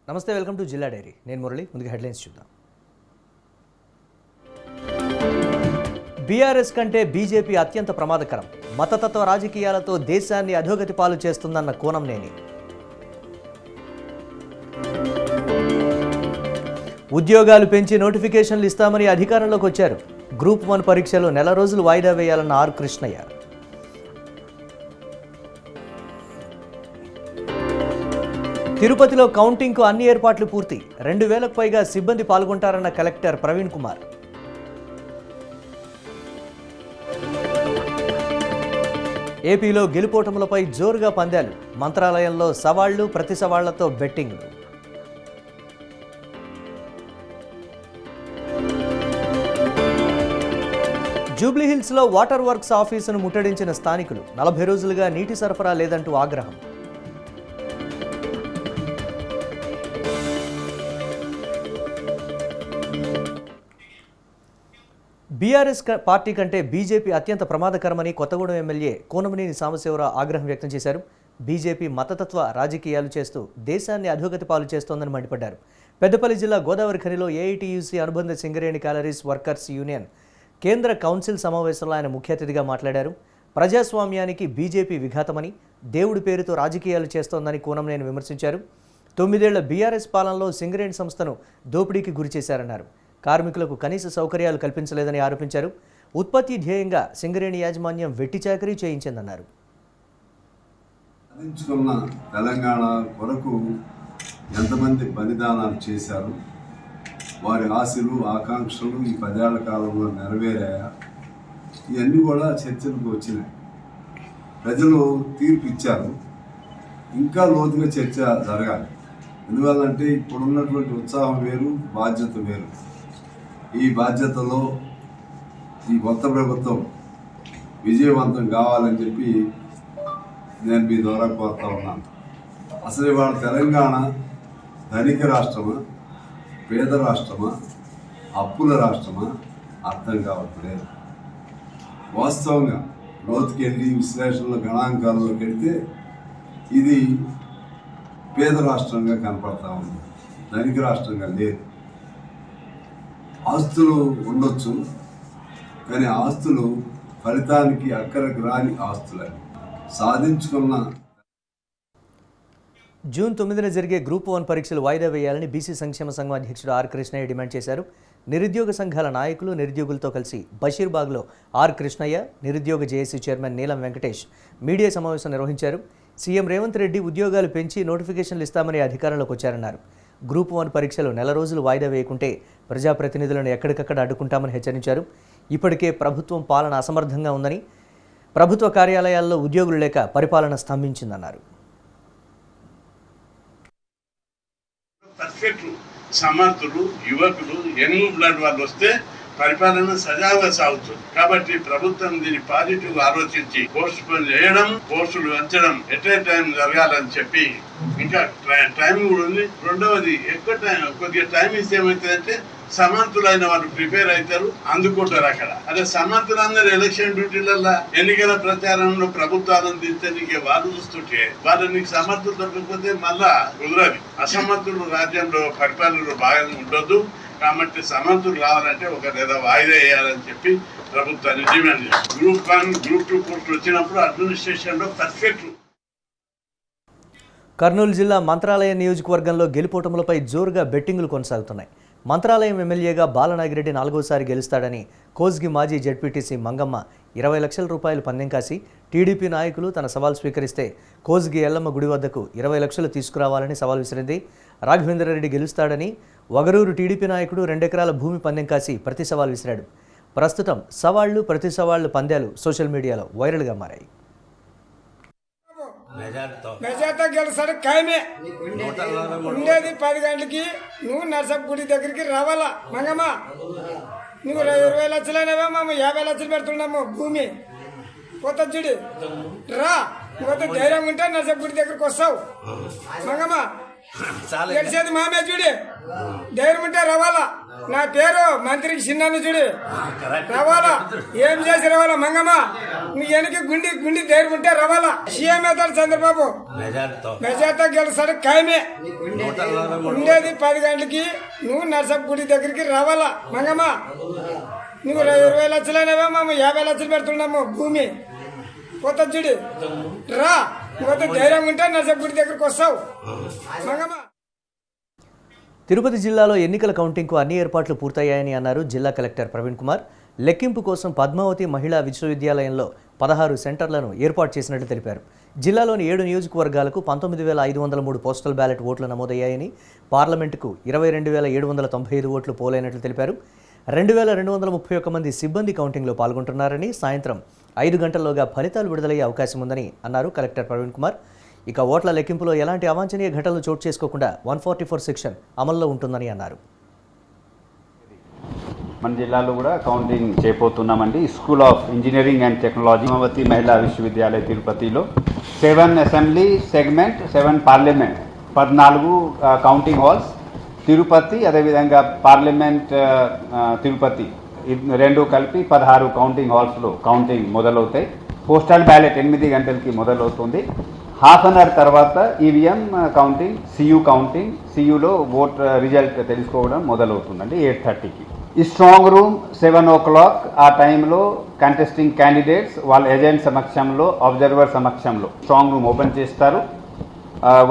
నమస్తే, welcome to జిల్లా dairy. నేను మురళి. ముందుగా హెడ్లైన్స్ చూద్దాం. బీఆర్ఎస్ కంటే బీజేపీ అత్యంత ప్రమాదకరం. మతతత్వ రాజకీయాలతో దేశాన్ని అధోగతి పాలు చేస్తుందన్న కూనంనేని. ఉద్యోగాలు పెంచి నోటిఫికేషన్లు ఇస్తామని అధికారంలోకి వచ్చారు. గ్రూప్ 1 పరీక్షలు నెల రోజులు వాయిదా వేయాలన్న ఆర్ కృష్ణయ్య. తిరుపతిలో కౌంటింగ్కు అన్ని ఏర్పాట్లు పూర్తి. 2000కు పైగా సిబ్బంది పాల్గొంటారన్న కలెక్టర్ ప్రవీణ్ కుమార్. ఏపీలో గెలుపోటములపై జోరుగా పందాలు. మంత్రాలయంలో సవాళ్లు, ప్రతి సవాళ్లతో బెట్టింగ్లు. జూబ్లీహిల్స్లో వాటర్ వర్క్స్ ఆఫీసును ముట్టడించిన స్థానికులు. 40 రోజులుగా నీటి సరఫరా లేదంటూ ఆగ్రహం. బీఆర్ఎస్ పార్టీ కంటే బీజేపీ అత్యంత ప్రమాదకరమని కొత్తగూడెం ఎమ్మెల్యే కూనంనేని సాంబశివరావు ఆగ్రహం వ్యక్తం చేశారు. బీజేపీ మతతత్వ రాజకీయాలు చేస్తూ దేశాన్ని అధోగతి పాలు చేస్తోందని మండిపడ్డారు. పెద్దపల్లి జిల్లా గోదావరి ఖనిలో ఏఐటీయూసీ అనుబంధ సింగరేణి క్యాలరీస్ వర్కర్స్ యూనియన్ కేంద్ర కౌన్సిల్ సమావేశంలో ఆయన ముఖ్య అతిథిగా మాట్లాడారు. ప్రజాస్వామ్యానికి బీజేపీ విఘాతమని, దేవుడి పేరుతో రాజకీయాలు చేస్తోందని కూనంనేని విమర్శించారు. 9 ఏళ్ల బీఆర్ఎస్ పాలనలో సింగరేణి సంస్థను దోపిడీకి గురిచేశారన్నారు. కార్మికులకు కనీస సౌకర్యాలు కల్పించలేదని ఆరోపించారు. ఉత్పత్తి ధ్యేయంగా సింగరేణి యాజమాన్యం వెట్టి చాకరీ చేయించిందన్నారు. సాధించుకున్న తెలంగాణ కొరకు ఎంతమంది బలిదానాలు చేశారు, వారి ఆశలు ఆకాంక్షలు ఈ 10 ఏళ్ల కాలంలో నెరవేరాయా, ఇవన్నీ కూడా చర్చలకు వచ్చినాయి. ప్రజలు తీర్పు ఇచ్చారు. ఇంకా లోతుగా చర్చ జరగాలి. ఎందువల్లంటే ఇప్పుడున్నటువంటి ఉత్సాహం వేరు, బాధ్యత వేరు. ఈ బాధ్యతలో ఈ కొత్త ప్రభుత్వం విజయవంతం కావాలని చెప్పి నేను మీ ద్వారా కోరుతా ఉన్నాను. అసలు ఇవాళ తెలంగాణ ధనిక రాష్ట్రమా, పేద రాష్ట్రమా, అప్పుల రాష్ట్రమా అర్థం కావట్లేదు. వాస్తవంగా లోతుకెళ్ళి విశ్లేషణల గణాంకాల్లోకి వెళితే ఇది పేద రాష్ట్రంగా కనపడతా ఉంది, ధనిక రాష్ట్రంగా లేదు. ఆస్తులు ఉండొచ్చు, కానీ ఆస్తులు ఫలితానికి అక్కరకు రాని ఆస్తులని సాధించుకున్న. జూన్ 9న జరిగే గ్రూప్ 1 పరీక్షలు వాయిదా వేయాలని బీసీ సంక్షేమ సంఘం అధ్యక్షుడు ఆర్ కృష్ణయ్య డిమాండ్ చేశారు. నిరుద్యోగ సంఘాల నాయకులు, నిరుద్యోగులతో కలిసి బషీర్బాగ్లో ఆర్ కృష్ణయ్య, నిరుద్యోగ జేఏసీ చైర్మన్ నీలం వెంకటేష్ మీడియా సమావేశం నిర్వహించారు. సీఎం రేవంత్ రెడ్డి ఉద్యోగాలు పెంచి నోటిఫికేషన్లు ఇస్తామని అధికారంలోకి వచ్చారన్నారు. గ్రూప్ 1 పరీక్షలు నెల రోజులు వాయిదా వేయకుంటే ప్రజాప్రతినిధులను ఎక్కడికక్కడ అడ్డుకుంటామని హెచ్చరించారు. ఇప్పటికే ప్రభుత్వం పాలన అసమర్థంగా ఉందని, ప్రభుత్వ కార్యాలయాల్లో ఉద్యోగులు లేక పరిపాలన స్తంభించిందన్నారు. సమర్థులు, యువకులు, యంగ్ బ్లడ్ వాళ్ళు వస్తే పరిపాలన సజావుగా సాగుతుంది. కాబట్టి ప్రభుత్వం దీన్ని పాజిటివ్ ఆలోచించి పోస్ట్ పోన్ చేయడం, పోస్టులు పెంచడం ఎట్ ఏ టైం జరగాలని చెప్పి, ఇంకా టైం కూడా ఉంది. రెండవది ఎక్కువ టైం, కొద్దిగా టైం ఇస్తే ఏమవుతుందంటే సమర్థులైన వాళ్ళు ప్రిపేర్ అవుతారు, అందుకుంటారు. అక్కడ అదే సమర్థులందరూ ఎలక్షన్ డ్యూటీలలో ఎన్నికల ప్రచారంలో ప్రభుత్వాలను దించడానికి వాళ్ళు చూస్తుంటే వాళ్ళకి సమర్థులు దొరకకపోతే మళ్ళా కుదరదు. అసమర్థులు రాజ్యంలో పరిపాలనలో భాగంగా ఉండొద్దు. కాబట్టి సమర్థులు రావాలంటే ఒక నెల వాయిదా వేయాలని చెప్పి ప్రభుత్వాన్ని డిమాండ్ చేస్తారు. గ్రూప్ 1, గ్రూప్ 2 పోస్టులు వచ్చినప్పుడు అడ్మినిస్ట్రేషన్లో పర్ఫెక్ట్. కర్నూలు జిల్లా మంత్రాలయం నియోజకవర్గంలో గెలుపోటములపై జోరుగా బెట్టింగులు కొనసాగుతున్నాయి. మంత్రాలయం ఎమ్మెల్యేగా బాలనాగిరెడ్డి 4వసారి గెలుస్తాడని కోస్గి మాజీ జెడ్పీటీసీ మంగమ్మ 20 లక్షల రూపాయలు పందెం కాసి టీడీపీ నాయకులు తన సవాల్ స్వీకరిస్తే కోస్గి ఎల్లమ్మ గుడి వద్దకు 20 లక్షలు తీసుకురావాలని సవాల్ విసిరింది. రాఘవేంద్రరెడ్డి గెలుస్తాడని వగరూరు టీడీపీ నాయకుడు 2 ఎకరాల భూమి పందెం కాసి ప్రతి సవాల్ విసిరాడు. ప్రస్తుతం సవాళ్లు, ప్రతి సవాళ్లు పందాలు సోషల్ మీడియాలో వైరల్గా మారాయి. మెజార్టీ గెలుస్తాడు ఖాయమే. ఉండేది 10 గంటలకి నువ్వు నర్సప్ గుడి దగ్గరికి రావాలా. మంగమ్మ నువ్వు 20 లక్షలైనవే, మేము 50 లక్షలు పెడుతున్నాము భూమి. కొత్త చూడి రా, నువ్వు ధైర్యం ఉంటే నర్సప్ గుడి దగ్గరికి వస్తావు. మంగమ్మ గెలిచేది మామే చూడి ధైర్యం ఉంటే రవాలా. నా పేరు మంత్రికి చిన్నాను చూడి రవాలా. ఏం చేసి రవాలా మంగమ్మ నీ వెనక గుండి ధైర్యం ఉంటే రవాలా. సీఎం అవుతాడు చంద్రబాబు, మెజార్టీతో గెలుస్తాడు ఖాయమే. ఉండేది 10 గంటలకి నువ్వు నర్సప్ గుడి దగ్గరికి రావాలా మంగమ్మ. నువ్వు 20 లక్షలైనవే మేము 50 లక్షలు పెడుతున్నాము భూమి కొత్త చూడి రా. నువ్వు ధైర్యం ఉంటే నర్సప్ గుడి దగ్గరికి వస్తావు మంగమ్మ. తిరుపతి జిల్లాలో ఎన్నికల కౌంటింగ్కు అన్ని ఏర్పాట్లు పూర్తయ్యాయని అన్నారు జిల్లా కలెక్టర్ ప్రవీణ్ కుమార్. లెక్కింపు కోసం పద్మావతి మహిళా విశ్వవిద్యాలయంలో 16 సెంటర్లను ఏర్పాటు చేసినట్లు తెలిపారు. జిల్లాలోని 7 నియోజకవర్గాలకు 19,503 పోస్టల్ బ్యాలెట్ ఓట్లు నమోదయ్యాయని, పార్లమెంటుకు 22,795 ఓట్లు పోలైనట్లు తెలిపారు. 2,231 మంది సిబ్బంది కౌంటింగ్లో పాల్గొంటున్నారని, సాయంత్రం 5 గంటల్లోగా ఫలితాలు విడుదలయ్యే అవకాశం ఉందని అన్నారు కలెక్టర్ ప్రవీణ్ కుమార్. ఇక ఓట్ల లెక్కింపులో ఎలాంటి అవాంఛనీయ ఘటనలు చోటు చేసుకోకుండా 144 సెక్షన్ అమల్లో ఉంటుందని అన్నారు. మన జిల్లాలో కూడా కౌంటింగ్ చేయబోతున్నామండి. School of engineering and technology Padmavati Mahila Vishwavidyalaya తిరుపతిలో 7 assembly segment, 7 parliament, 14 counting halls Tirupati, అదేవిధంగా పార్లమెంట్ తిరుపతి రెండు కలిపి 16 కౌంటింగ్ హాల్స్లో కౌంటింగ్ మొదలవుతాయి. పోస్టల్ బ్యాలెట్ 8 గంటలకి మొదలవుతుంది. హాఫ్ అన్ అవర్ తర్వాత ఈవీఎం కౌంటింగ్, కౌంటింగ్, సియులో ఓట్ రిజల్ట్ తెలుసుకోవడం మొదలవుతుందండి 8:30కి. ఈ స్ట్రాంగ్ రూమ్ 7 o'clock ఆ టైంలో కంటెస్టింగ్ క్యాండిడేట్స్ వాళ్ళ ఏజెంట్ సమక్షంలో, అబ్జర్వర్ సమక్షంలో స్ట్రాంగ్ రూమ్ ఓపెన్ చేస్తారు.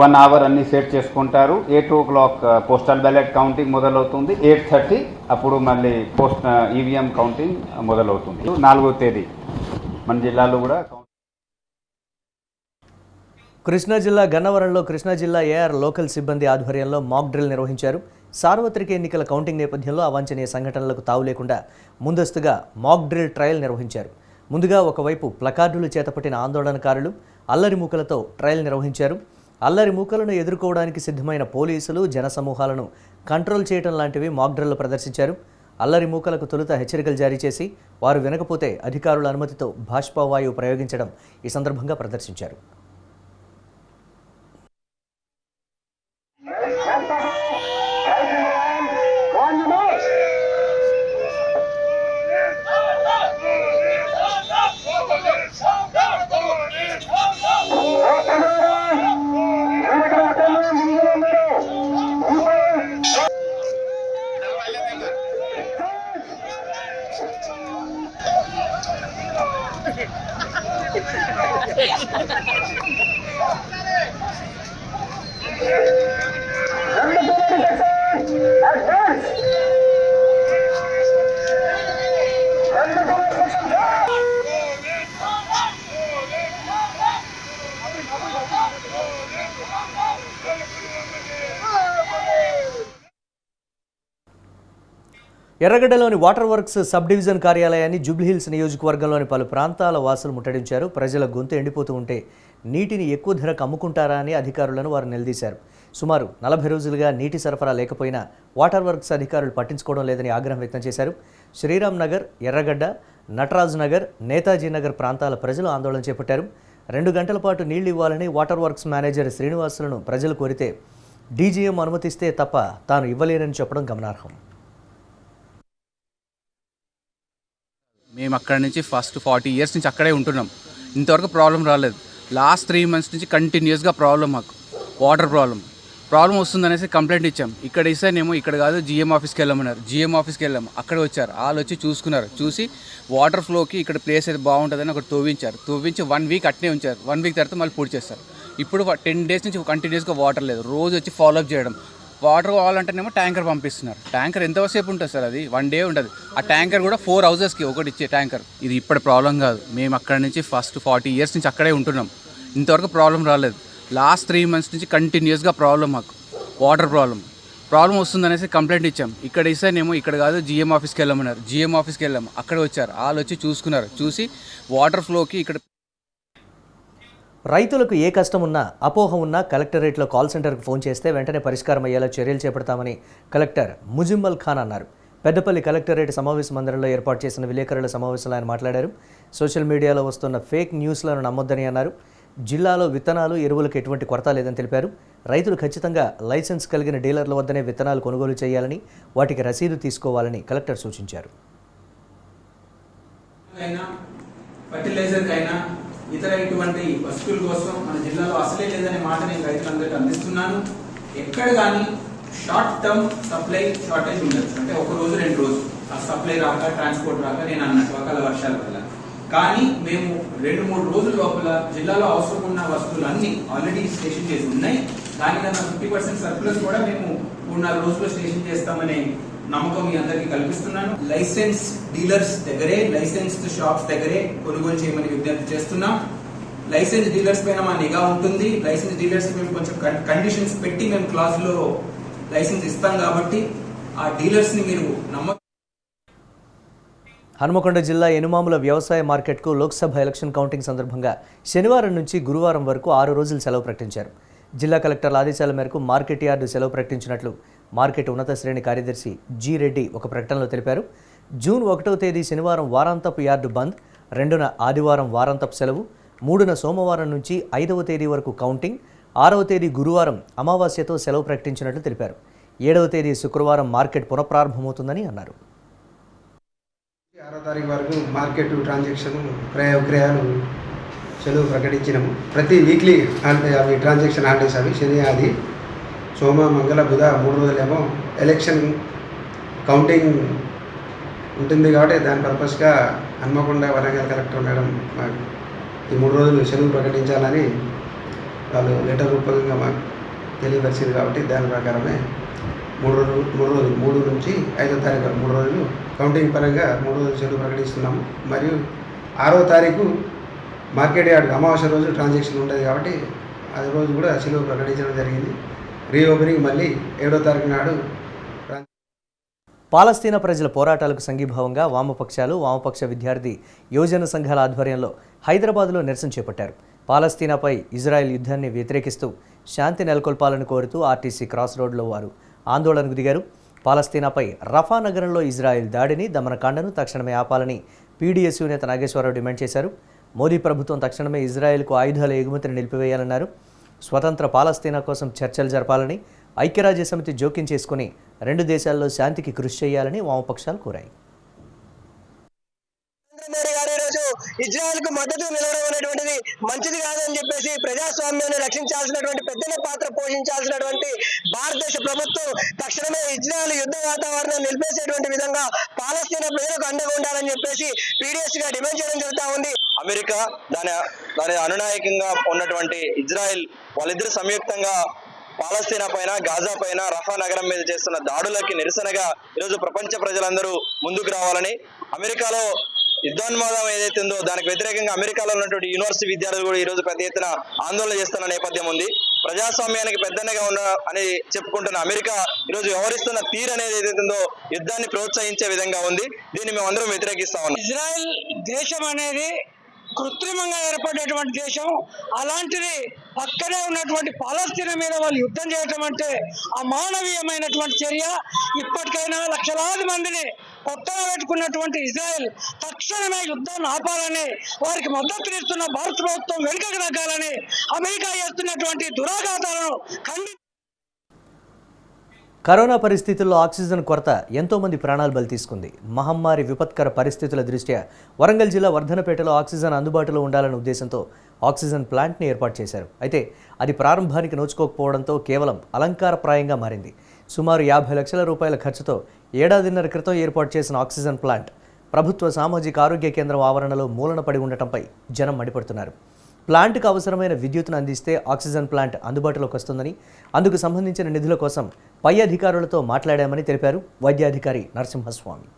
1 hour అన్ని సెట్ చేసుకుంటారు. 8 o'clock పోస్టల్ బ్యాలెట్ కౌంటింగ్ మొదలవుతుంది. 8:30 అప్పుడు మళ్ళీ ఈవీఎం కౌంటింగ్ మొదలవుతుంది. 4వ తేదీ మన జిల్లాలో కూడా. కృష్ణా జిల్లా గన్నవరంలో కృష్ణా జిల్లా ఏఆర్ లోకల్ సిబ్బంది ఆధ్వర్యంలో మాక్ డ్రిల్ నిర్వహించారు. సార్వత్రిక ఎన్నికల కౌంటింగ్ నేపథ్యంలో అవాంఛనీయ సంఘటనలకు తావు లేకుండా ముందస్తుగా మాక్ డ్రిల్ ట్రయల్ నిర్వహించారు. ముందుగా ఒకవైపు ప్లకార్డులు చేతపట్టిన ఆందోళనకారులు అల్లరి మూకలతో ట్రయల్ నిర్వహించారు. అల్లరి మూకలను ఎదుర్కోవడానికి సిద్ధమైన పోలీసులు జనసమూహాలను కంట్రోల్ చేయడం లాంటివి మాక్ డ్రిల్లో ప్రదర్శించారు. అల్లరి మూకలకు తొలుత హెచ్చరికలు జారీ చేసి వారు వినకపోతే అధికారుల అనుమతితో బాష్పవాయువు ప్రయోగించడం ఈ సందర్భంగా ప్రదర్శించారు. ఎర్రగడ్డలోని వాటర్ వర్క్స్ సబ్ డివిజన్ కార్యాలయాన్ని జూబ్లీహిల్స్ నియోజకవర్గంలోని పలు ప్రాంతాల వాసులు ముట్టడించారు. ప్రజల గొంతు ఎండిపోతూ ఉంటే నీటిని ఎక్కువ ధరకు అమ్ముకుంటారా అని అధికారులను వారు నిలదీశారు. సుమారు 40 రోజులుగా నీటి సరఫరా లేకపోయినా వాటర్ వర్క్స్ అధికారులు పట్టించుకోవడం లేదని ఆగ్రహం వ్యక్తం చేశారు. శ్రీరామ్ నగర్, ఎర్రగడ్డ, నటరాజ్ నగర్, నేతాజీ నగర్ ప్రాంతాల ప్రజలు ఆందోళన చేపట్టారు. 2 గంటల పాటు నీళ్లు ఇవ్వాలని వాటర్ వర్క్స్ మేనేజర్ శ్రీనివాసులను ప్రజలు కోరితే డీజీఎం అనుమతిస్తే తప్ప తాను ఇవ్వలేనని చెప్పడం గమనార్హం. మేము అక్కడి నుంచి ఫస్ట్ 40 years నుంచి అక్కడే ఉంటున్నాం. ఇంతవరకు ప్రాబ్లం రాలేదు. లాస్ట్ 3 months నుంచి కంటిన్యూస్గా ప్రాబ్లం, మాకు వాటర్ ప్రాబ్లం వస్తుందనేసి కంప్లైంట్ ఇచ్చాం. ఇక్కడ ఇస్తేనేమో ఇక్కడ కాదు జీఎం ఆఫీస్కి వెళ్ళమన్నారు. జీఎం ఆఫీస్కి వెళ్ళాము, అక్కడ వచ్చారు, వాళ్ళు వచ్చి చూసుకున్నారు. చూసి వాటర్ ఫ్లోకి ఇక్కడ ప్లేస్ అయితే బాగుంటుందని ఒకటి తవ్వించి 1 week అట్నే ఉంచారు. 1 week తర్వాత మళ్ళీ పూర్తి చేస్తారు. ఇప్పుడు 10 days నుంచి కంటిన్యూస్గా వాటర్ లేదు. రోజు వచ్చి ఫాలోఅప్ చేయడం. వాటర్ కావాలంటేనేమో ట్యాంకర్ పంపిస్తున్నారు. ట్యాంకర్ ఎంతసేపు ఉంటుంది సార్? అది 1 day ఉంటుంది. ఆ ట్యాంకర్ కూడా 4 houses-కి ఒకటి ఇచ్చే ట్యాంకర్. ఇది ఇప్పటి ప్రాబ్లం కాదు. మేము అక్కడి నుంచి ఫస్ట్ 40 years నుంచి అక్కడే ఉంటున్నాం. ఇంతవరకు ప్రాబ్లం రాలేదు. లాస్ట్ 3 months నుంచి కంటిన్యూస్గా ప్రాబ్లం, మాకు వాటర్ ప్రాబ్లం వస్తుందనేసి కంప్లైంట్ ఇచ్చాం. ఇక్కడ ఇస్తేనేమో ఇక్కడ కాదు జీఎం ఆఫీస్కి వెళ్ళమన్నారు. జీఎం ఆఫీస్కి వెళ్ళాము, అక్కడ వచ్చారు, వాళ్ళు వచ్చి చూసుకున్నారు. చూసి వాటర్ ఫ్లోకి ఇక్కడ. రైతులకు ఏ కష్టం ఉన్నా, అపోహ ఉన్నా కలెక్టరేట్లో కాల్ సెంటర్కు ఫోన్ చేస్తే వెంటనే పరిష్కారం అయ్యేలా చర్యలు చేపడతామని కలెక్టర్ ముజిమ్మల్ ఖాన్ అన్నారు. పెద్దపల్లి కలెక్టరేట్ సమావేశ మందిరంలో ఏర్పాటు చేసిన విలేకరుల సమావేశంలో ఆయన మాట్లాడారు. సోషల్ మీడియాలో వస్తున్న ఫేక్ న్యూస్లను నమ్మొద్దని అన్నారు. జిల్లాలో విత్తనాలు ఎరువులకు ఎటువంటి కొరత లేదని తెలిపారు. రైతులు ఖచ్చితంగా లైసెన్స్ కలిగిన డీలర్ల వద్దనే విత్తనాలు కొనుగోలు చేయాలని, వాటికి రసీదు తీసుకోవాలని కలెక్టర్ సూచించారు. ఫర్టిలైజర్కైనా ఇతర ఇటువంటి వస్తువుల కోసం మన జిల్లాలో అసలే లేదనే మాట నేను రైతులందరికీ అందిస్తున్నాను. ఎక్కడ కానీ షార్ట్ టర్మ్ సప్లై షార్టేజ్ ఉండదు. అంటే ఒక రోజు 2 రోజులు ఆ సప్లై రాక, ట్రాన్స్పోర్ట్ రాక, నేను అన్నట్టు అకాల వర్షాల వల్ల. కానీ మేము 2-3 రోజుల లోపల జిల్లాలో అవసరం ఉన్న వస్తువులన్నీ ఆల్రెడీ స్టేషన్ చేసి ఉన్నాయి. దానికన్నా 50% సర్ప్లస్ కూడా మేము 3-4 రోజుల్లో స్టేషన్ చేస్తామనే నమ్మకం మీ అందరికీ కల్పిస్తున్నాను. లైసెన్స్ డీలర్స్ దగ్గరే, లైసెన్స్డ్ షాప్స్ దగ్గరే కొనుగోలు చేయమని విజ్ఞప్తి చేస్తున్నాం. లైసెన్స్ డీలర్స్ పైన మా నిఘా ఉంటుంది. లైసెన్స్ డీలర్స్ మేము కొంచెం కండిషన్స్ పెట్టి మేము క్లాజ్ లో లైసెన్స్ ఇస్తాం కాబట్టి ఆ డీలర్స్ ని మీరు హనుమకొండ జిల్లా ఎనుమాముల వ్యవసాయ మార్కెట్కు లోక్సభ ఎలక్షన్ కౌంటింగ్ సందర్భంగా శనివారం నుంచి గురువారం వరకు 6 రోజులు సెలవు ప్రకటించారు. జిల్లా కలెక్టర్ల ఆదేశాల మేరకు మార్కెట్ యార్డు సెలవు ప్రకటించినట్లు మార్కెట్ ఉన్నత శ్రేణి కార్యదర్శి జి రెడ్డి ఒక ప్రకటనలో తెలిపారు. జూన్ 1వ తేదీ శనివారం వారాంతపు యార్డు బంద్, 2న ఆదివారం వారాంతపు సెలవు, 3న సోమవారం నుంచి 5వ తేదీ వరకు కౌంటింగ్, 6వ తేదీ గురువారం అమావాస్యతో సెలవు ప్రకటించినట్లు తెలిపారు. 7వ తేదీ శుక్రవారం మార్కెట్ పునఃప్రారంభమవుతుందని అన్నారు. 6వ తారీఖు వరకు మార్కెట్ ట్రాన్సాక్షన్ క్రయ విక్రయాలు సెలవు ప్రకటించినాము. ప్రతి వీక్లీ అవి ట్రాన్సాక్షన్ హాలిడేస్ అవి శని, ఆది, సోమ, మంగళ, బుధ 3 రోజులేమో ఎలక్షన్ కౌంటింగ్ ఉంటుంది. కాబట్టి దాని పర్పస్గా హన్మకొండ వరంగల్ కలెక్టర్ మేడం ఈ 3 రోజులు సెలవు ప్రకటించాలని వాళ్ళు లెటర్ రూపంగా మాకు తెలియపరిచింది. కాబట్టి దాని ప్రకారమే 3 నుంచి 5వ తారీఖు వరకు 3 రోజులు కౌంటింగ్ పరంగా 3 రోజులు సెలవు ప్రకటిస్తున్నాము. మరియు 6వ తారీఖు మార్కెట్ యార్డ్ అమావాస్య రోజు ట్రాన్సాక్షన్ ఉంటుంది. కాబట్టి అది రోజు కూడా సెలవు ప్రకటించడం జరిగింది. రీఓపెనింగ్ మళ్ళీ 7వ తారీఖు నాడు. పాలస్తీనా ప్రజల పోరాటాలకు సంఘీభావంగా వామపక్షాలు, వామపక్ష విద్యార్థి యువజన సంఘాల ఆధ్వర్యంలో హైదరాబాద్లో నిరసన చేపట్టారు. పాలస్తీనాపై ఇజ్రాయెల్ యుద్ధాన్ని వ్యతిరేకిస్తూ శాంతి నెలకొల్పాలని కోరుతూ ఆర్టీసీ క్రాస్ రోడ్లో వారు ఆందోళనకు దిగారు. పాలస్తీనాపై రఫా నగరంలో ఇజ్రాయెల్ దాడిని, దమనకాండను తక్షణమే ఆపాలని పీడీఎస్యూ నేత నాగేశ్వరరావు డిమాండ్ చేశారు. మోదీ ప్రభుత్వం తక్షణమే ఇజ్రాయెల్కు ఆయుధాల ఎగుమతిని నిలిపివేయాలన్నారు. స్వతంత్ర పాలస్తీనా కోసం చర్చలు జరపాలని, ఐక్యరాజ్య సమితి జోక్యం చేసుకుని 2 దేశాల్లో శాంతికి కృషి చేయాలని వామపక్షాలు కోరాయి. మోడీ గారు ఈరోజు ఇజ్రాయెల్ కు మద్దతు నిలవడం అనేటువంటిది మంచిది కాదని చెప్పేసి ప్రజాస్వామ్యాన్ని రక్షించాల్సినటువంటి పెద్దల పాత్ర పోషించాల్సినటువంటి భారతదేశ ప్రభుత్వం తక్షణమే ఇజ్రాయెల్ యుద్ధ వాతావరణం నిలిపేసేటువంటి విధంగా పాలస్తీనా ప్రజలకు అండగా ఉండాలని చెప్పేసి పీడీఎస్ గా డిమాండ్ చేయడం జరుగుతా ఉంది. అమెరికా దాని అనునాయకంగా ఉన్నటువంటి ఇజ్రాయెల్ వాళ్ళిద్దరు సంయుక్తంగా పాలస్తీనా పైన, గాజా పైన, రఫా నగరం మీద చేస్తున్న దాడులకి నిరసనగా ఈరోజు ప్రపంచ ప్రజలందరూ ముందుకు రావాలని, అమెరికాలో యుద్ధోన్మాదం ఏదైతే ఉందో దానికి వ్యతిరేకంగా అమెరికాలో ఉన్నటువంటి యూనివర్సిటీ విద్యార్థులు కూడా ఈ రోజు పెద్ద ఎత్తున ఆందోళన చేస్తున్న నేపథ్యం ఉంది. ప్రజాస్వామ్యానికి పెద్దన్నగా అని చెప్పుకుంటున్న అమెరికా ఈరోజు వ్యవహరిస్తున్న తీరు అనేది ఏదైతే ఉందో యుద్ధాన్ని ప్రోత్సహించే విధంగా ఉంది. దీన్ని మేము అందరం వ్యతిరేకిస్తా ఉన్నాం. ఇజ్రాయెల్ దేశం అనేది కృత్రిమంగా ఏర్పడేటువంటి దేశం. అలాంటిది పక్కనే ఉన్నటువంటి పాలస్తీనా మీద వాళ్ళు యుద్ధం చేయటం అంటే అమానవీయమైనటువంటి చర్య. ఇప్పటికైనా లక్షలాది మందిని కొత్తగా పెట్టుకున్నటువంటి ఇజ్రాయెల్ తక్షణమే యుద్ధాన్ని ఆపాలని, వారికి మద్దతునిస్తున్న భారత ప్రభుత్వం వెనుకకు తగ్గాలని, అమెరికా చేస్తున్నటువంటి దురాఘాతాలను కరోనా పరిస్థితుల్లో ఆక్సిజన్ కొరత ఎంతోమంది ప్రాణాలు బలి తీసుకుంది. మహమ్మారి విపత్కర పరిస్థితుల దృష్ట్యా వరంగల్ జిల్లా వర్ధనపేటలో ఆక్సిజన్ అందుబాటులో ఉండాలనే ఉద్దేశంతో ఆక్సిజన్ ప్లాంట్ని ఏర్పాటు చేశారు. అయితే అది ప్రారంభానికి నోచుకోకపోవడంతో కేవలం అలంకారప్రాయంగా మారింది. సుమారు 50 లక్షల రూపాయల ఖర్చుతో 1.5 ఏళ్ల క్రితం ఏర్పాటు చేసిన ఆక్సిజన్ ప్లాంట్ ప్రభుత్వ సామాజిక ఆరోగ్య కేంద్రం ఆవరణలో మూలన పడి ఉండటంపై జనం మండిపడుతున్నారు. ప్లాంట్కు అవసరమైన విద్యుత్తును అందిస్తే ఆక్సిజన్ ప్లాంట్ అందుబాటులోకి వస్తుందని, అందుకు సంబంధించిన నిధుల కోసం పై అధికారులతో మాట్లాడామని తెలిపారు వైద్యాధికారి నరసింహస్వామి.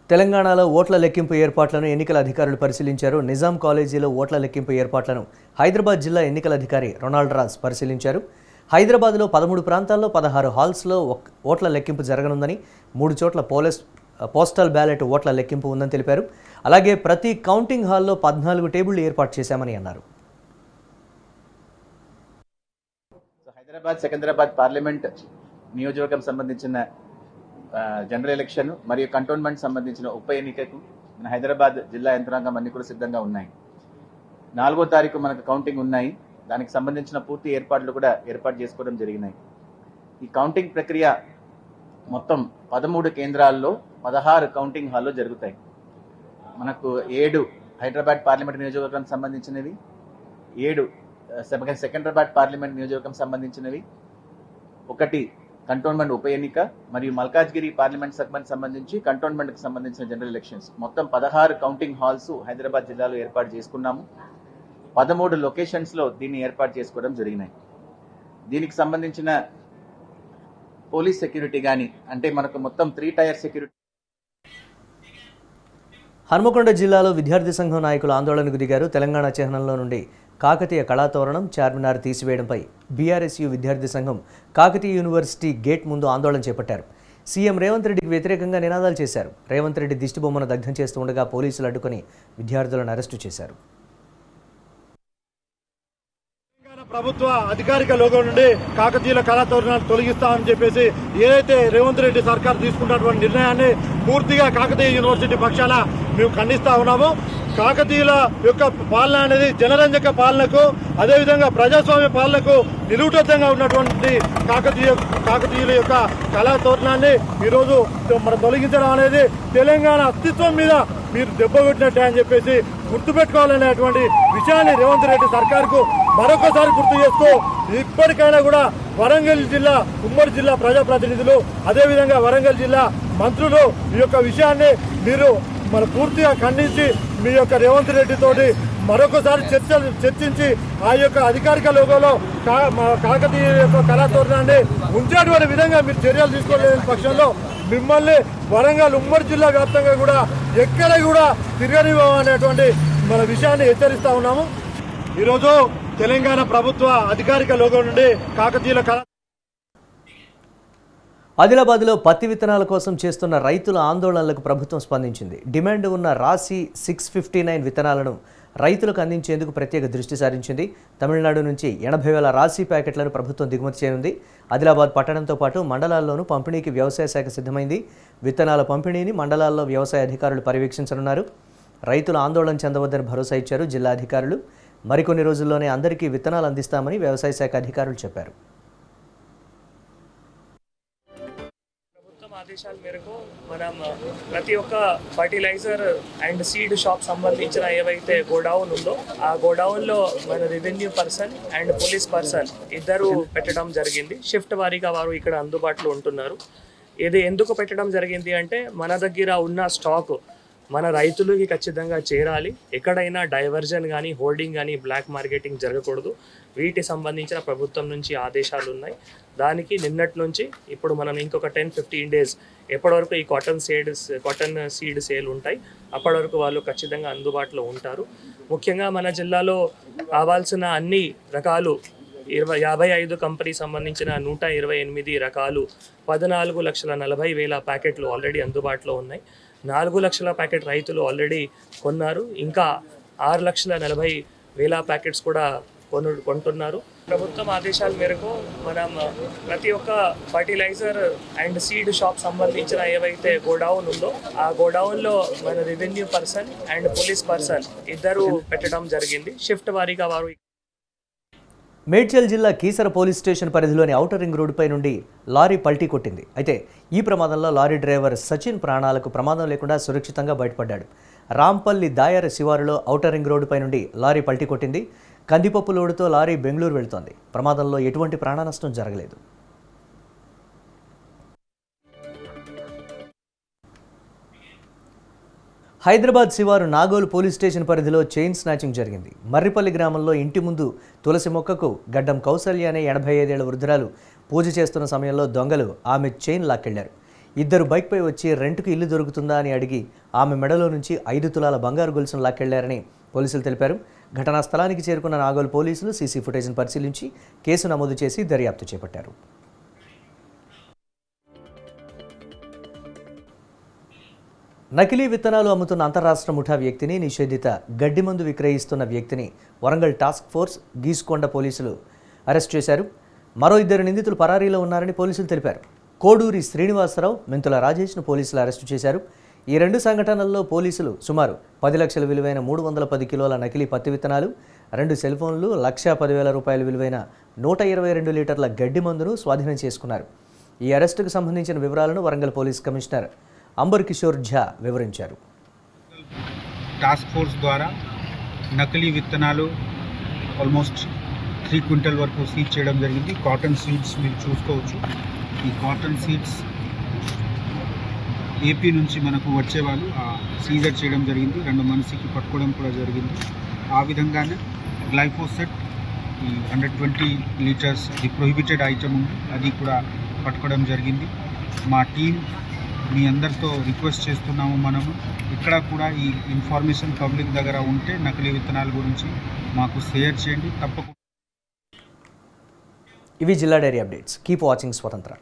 తెలంగాణలో ఓట్ల లెక్కింపు ఏర్పాట్లను ఎన్నికల అధికారులు పరిశీలించారు. నిజాం కాలేజీలో ఓట్ల లెక్కింపు ఏర్పాట్లను హైదరాబాద్ జిల్లా ఎన్నికల అధికారి రొనాల్డ్ రాజ్ పరిశీలించారు. హైదరాబాద్లో 13 ప్రాంతాల్లో 16 హాల్స్లో ఓట్ల లెక్కింపు జరగనుందని, 3 చోట్ల పోస్టల్ బ్యాలెట్ ఓట్ల లెక్కింపు ఉందని తెలిపారు. అలాగే ప్రతి కౌంటింగ్ హాల్లో 14 టేబుళ్లు ఏర్పాటు చేశామని అన్నారు. హైదరాబాద్ సికింద్రాబాద్ పార్లమెంట్ నియోజకవర్గం సంబంధించిన జనరల్ ఎలక్షన్ మరియు కంటోన్మెంట్ సంబంధించిన ఉప ఎన్నికకు మన హైదరాబాద్ జిల్లా యంత్రాంగం అన్ని కూడా సిద్ధంగా ఉన్నాయి. 4వ తారీఖు మనకు కౌంటింగ్ ఉన్నాయి. దానికి సంబంధించిన పూర్తి ఏర్పాట్లు కూడా ఏర్పాటు చేసుకోవడం జరిగినాయి. ఈ కౌంటింగ్ ప్రక్రియ మొత్తం 13 కేంద్రాల్లో 16 కౌంటింగ్ హాల్లో జరుగుతాయి. మనకు 7 హైదరాబాద్ పార్లమెంట్ నియోజకవర్గం సంబంధించినవి, 7 సికింద్రాబాద్ పార్లమెంట్ నియోజకవర్గం సంబంధించినవి, 1 కంటోన్మెంట్ ఉప ఎన్నిక మరియు మల్కాజ్గిరి పార్లమెంట్ సెగ్మెంట్ సంబంధించి కంటోన్మెంట్కి సంబంధించిన జనరల్ ఎలక్షన్స్ మొత్తం 16 కౌంటింగ్ హాల్స్ హైదరాబాద్ జిల్లాలో ఏర్పాటు చేసుకున్నాము. 13 లొకేషన్స్లో దీన్ని ఏర్పాటు చేసుకోవడం జరిగినాయి. దీనికి సంబంధించిన పోలీస్ సెక్యూరిటీ కానీ, అంటే మనకు మొత్తం 3 టైర్ సెక్యూరిటీ. హన్మకొండ జిల్లాలో విద్యార్థి సంఘం నాయకులు ఆందోళనకు దిగారు. తెలంగాణ చిహ్నంలో నుండి కాకతీయ కళాతోరణం, చార్మినార్ తీసివేయడంపై బీఆర్ఎస్యు విద్యార్థి సంఘం కాకతీయ యూనివర్సిటీ గేట్ ముందు ఆందోళన చేపట్టారు. సీఎం రేవంత్ రెడ్డికి వ్యతిరేకంగా నినాదాలు చేశారు. రేవంత్ రెడ్డి దిష్టిబొమ్మను దగ్ధం చేస్తూ ఉండగా పోలీసులు అడ్డుకొని విద్యార్థులను అరెస్టు చేశారు. ప్రభుత్వ అధికారిక లోగో నుండి కాకతీయుల కళాతోరణాలు తొలగిస్తామని చెప్పేసి ఏదైతే రేవంత్ రెడ్డి సర్కార్ తీసుకున్నటువంటి నిర్ణయాన్ని పూర్తిగా కాకతీయ యూనివర్సిటీ పక్షాన మేము ఖండిస్తా ఉన్నాము. కాకతీయుల యొక్క పాలన అనేది జనరంజక పాలనకు, అదేవిధంగా ప్రజాస్వామ్య పాలనకు నిలువుటద్దంగా ఉన్నటువంటి కాకతీయుల యొక్క కళాతోరణాన్ని ఈరోజు మనం తొలగించడం అనేది తెలంగాణ అస్తిత్వం మీద మీరు దెబ్బ కొట్టినట్టే అని చెప్పేసి గుర్తుపెట్టుకోవాలనేటువంటి విషయాన్ని రేవంత్ రెడ్డి సర్కార్కు మరొకసారి గుర్తు చేస్తూ, ఇప్పటికైనా కూడా వరంగల్ జిల్లా ఉమ్మడి జిల్లా ప్రజాప్రతినిధులు, అదేవిధంగా వరంగల్ జిల్లా మంత్రులు ఈ యొక్క విషయాన్ని మీరు పూర్తిగా ఖండించి మీ యొక్క రేవంత్ రెడ్డితోటి మరొకసారి చర్చించి ఆ యొక్క అధికారిక లోగోలో కాకతీయ యొక్క కళాతోరణాన్ని ఉంచేటువంటి విధంగా మీరు చర్యలు తీసుకోలేని పక్షంలో మిమ్మల్ని వరంగల్ ఉమ్మడి జిల్లా వ్యాప్తంగా కూడా ఎక్కడ కూడా తిరగనివ్వమనేటువంటి మన విషయాన్ని హెచ్చరిస్తా ఉన్నాము. ఈరోజు తెలంగాణ ప్రభుత్వ అధికారిక లోగో నుండి కాకతీయుల ఆదిలాబాద్లో పత్తి విత్తనాల కోసం చేస్తున్న రైతుల ఆందోళనలకు ప్రభుత్వం స్పందించింది. డిమాండ్ ఉన్న రాశి 659 విత్తనాలను రైతులకు అందించేందుకు ప్రత్యేక దృష్టి సారించింది. తమిళనాడు నుంచి 80,000 రాశి ప్యాకెట్లను ప్రభుత్వం దిగుమతి చేయనుంది. ఆదిలాబాద్ పట్టణంతో పాటు మండలాల్లోనూ పంపిణీకి వ్యవసాయ శాఖ సిద్ధమైంది. విత్తనాల పంపిణీని మండలాల్లో వ్యవసాయ అధికారులు పర్యవేక్షించనున్నారు. రైతులు ఆందోళన చెందవద్దని భరోసా ఇచ్చారు జిల్లా అధికారులు. మరికొన్ని రోజుల్లోనే అందరికీ విత్తనాలు అందిస్తామని వ్యవసాయ శాఖ అధికారులు చెప్పారు. ఆదేశాల మేరకు మనం ప్రతి ఒక్క ఫర్టిలైజర్ అండ్ సీడ్ షాప్ సంబంధించిన ఏవైతే గోడౌన్ ఉందో ఆ గోడౌన్లో మన revenue person and police person ఇద్దరు పెట్టడం జరిగింది. షిఫ్ట్ వారీగా వారు ఇక్కడ అందుబాటులో ఉంటున్నారు. ఇది ఎందుకు పెట్టడం జరిగింది అంటే మన దగ్గర ఉన్న స్టాక్ మన రైతులకి ఖచ్చితంగా చేరాలి. ఎక్కడైనా డైవర్జన్ కానీ హోల్డింగ్ కానీ బ్లాక్ మార్కెటింగ్ జరగకూడదు. వీటి సంబంధించిన ప్రభుత్వం నుంచి ఆదేశాలు ఉన్నాయి. దానికి నిన్నటి నుంచి ఇప్పుడు మనం ఇంకొక 10-15 డేస్ ఎప్పటి వరకు ఈ కాటన్ సీడ్ సేల్ ఉంటాయి అప్పటి వరకు వాళ్ళు ఖచ్చితంగా అందుబాటులో ఉంటారు. ముఖ్యంగా మన జిల్లాలో కావాల్సిన అన్ని రకాలు 55 కంపెనీ సంబంధించిన 128 రకాలు 14,40,000 ప్యాకెట్లు ఆల్రెడీ అందుబాటులో ఉన్నాయి. 4 లక్షల ప్యాకెట్ రైతులు ఆల్రెడీ కొన్నారు. ఇంకా 6,40,000 ప్యాకెట్స్ కూడా కొంటున్నారు. ప్రభుత్వం ఆదేశాల మేరకు మనం ప్రతి ఒక్క ఫర్టిలైజర్ అండ్ సీడ్ షాప్ సంబంధించిన ఏవైతే గోడౌన్ ఉందో ఆ గోడౌన్లో మన revenue person and police person ఇద్దరు పెట్టడం జరిగింది. షిఫ్ట్ వారీగా వారు. మేడ్చల్ జిల్లా కీసర పోలీస్ స్టేషన్ పరిధిలోని ఔటర్ రింగ్ రోడ్డుపై నుండి లారీ పల్టీ కొట్టింది. అయితే ఈ ప్రమాదంలో లారీ డ్రైవర్ సచిన్ ప్రాణాలకు ప్రమాదం లేకుండా సురక్షితంగా బయటపడ్డాడు. రాంపల్లి దాయర శివారులో ఔటర్ రింగ్ రోడ్డుపై నుండి లారీ పల్టీ కొట్టింది. కందిపప్పు లోడుతో లారీ బెంగళూరు వెళుతోంది. ప్రమాదంలో ఎటువంటి ప్రాణనష్టం జరగలేదు. హైదరాబాద్ శివారు నాగోలు పోలీస్ స్టేషన్ పరిధిలో చైన్ స్నాచింగ్ జరిగింది. మర్రిపల్లి గ్రామంలో ఇంటి ముందు తులసి మొక్కకు గడ్డం కౌసల్య అనే 85 ఏళ్ల వృద్ధురాలు పూజ చేస్తున్న సమయంలో దొంగలు ఆమె చైన్ లాక్కెళ్లారు. ఇద్దరు బైక్పై వచ్చి రెంట్కు ఇల్లు దొరుకుతుందా అని అడిగి ఆమె మెడలో నుంచి 5 తులాల బంగారు గొలుసును లాక్కెళ్లారని పోలీసులు తెలిపారు. ఘటనా స్థలానికి చేరుకున్న నాగోల్ పోలీసులు సీసీ ఫుటేజ్ను పరిశీలించి కేసు నమోదు చేసి దర్యాప్తు చేపట్టారు. నకిలీ విత్తనాలు అమ్ముతున్న అంతరాష్ట్ర ముఠా వ్యక్తిని, నిషేధిత గడ్డి మందు విక్రయిస్తున్న వ్యక్తిని వరంగల్ టాస్క్ ఫోర్స్ గీసుకొండ పోలీసులు అరెస్ట్ చేశారు. మరో 2 నిందితులు పరారీలో ఉన్నారని పోలీసులు తెలిపారు. కోడూరి శ్రీనివాసరావు, మెంతుల రాజేష్ను పోలీసులు అరెస్టు చేశారు. ఈ 2 సంఘటనల్లో పోలీసులు సుమారు 10 లక్షల విలువైన 310 కిలోల నకిలీ పత్తి విత్తనాలు, 2 సెల్ ఫోన్లు, 1,10,000 రూపాయల విలువైన 122 లీటర్ల గడ్డి మందును స్వాధీనం చేసుకున్నారు. ఈ అరెస్టుకు సంబంధించిన వివరాలను వరంగల్ పోలీస్ కమిషనర్ అంబర్ కిషోర్ ఝా వివరించారు. టాస్క్ ఫోర్స్ ద్వారా నకిలీ విత్తనాలు ఆల్మోస్ట్ 3 క్వింటల్ వరకు సీజ్ చేయడం జరిగింది. కాటన్ సీడ్స్ మీరు చూసుకోవచ్చు. ఈ కాటన్ సీడ్స్ ఏపీ నుంచి మనకు వచ్చేవాళ్ళు సీజర్ చేయడం జరిగింది. 2 మనిషికి పట్టుకోవడం కూడా జరిగింది. ఆ విధంగానే గ్లైఫోసెట్ ఈ 120 లీటర్స్ ది ప్రొహిబిటెడ్ ఐటమ్ ఉంది, అది కూడా పట్టుకోవడం జరిగింది. మా టీం మీ అందరితో రిక్వెస్ట్ చేస్తున్నాము, మనము ఇక్కడ కూడా ఈ ఇన్ఫర్మేషన్ పబ్లిక్ దగ్గర ఉంటే నకిలీ విత్తనాల గురించి మాకు షేర్ చేయండి తప్పకుండా. ఇవి జిల్లా డైరీ అప్డేట్స్. కీప్ వాచింగ్ స్వతంత్ర.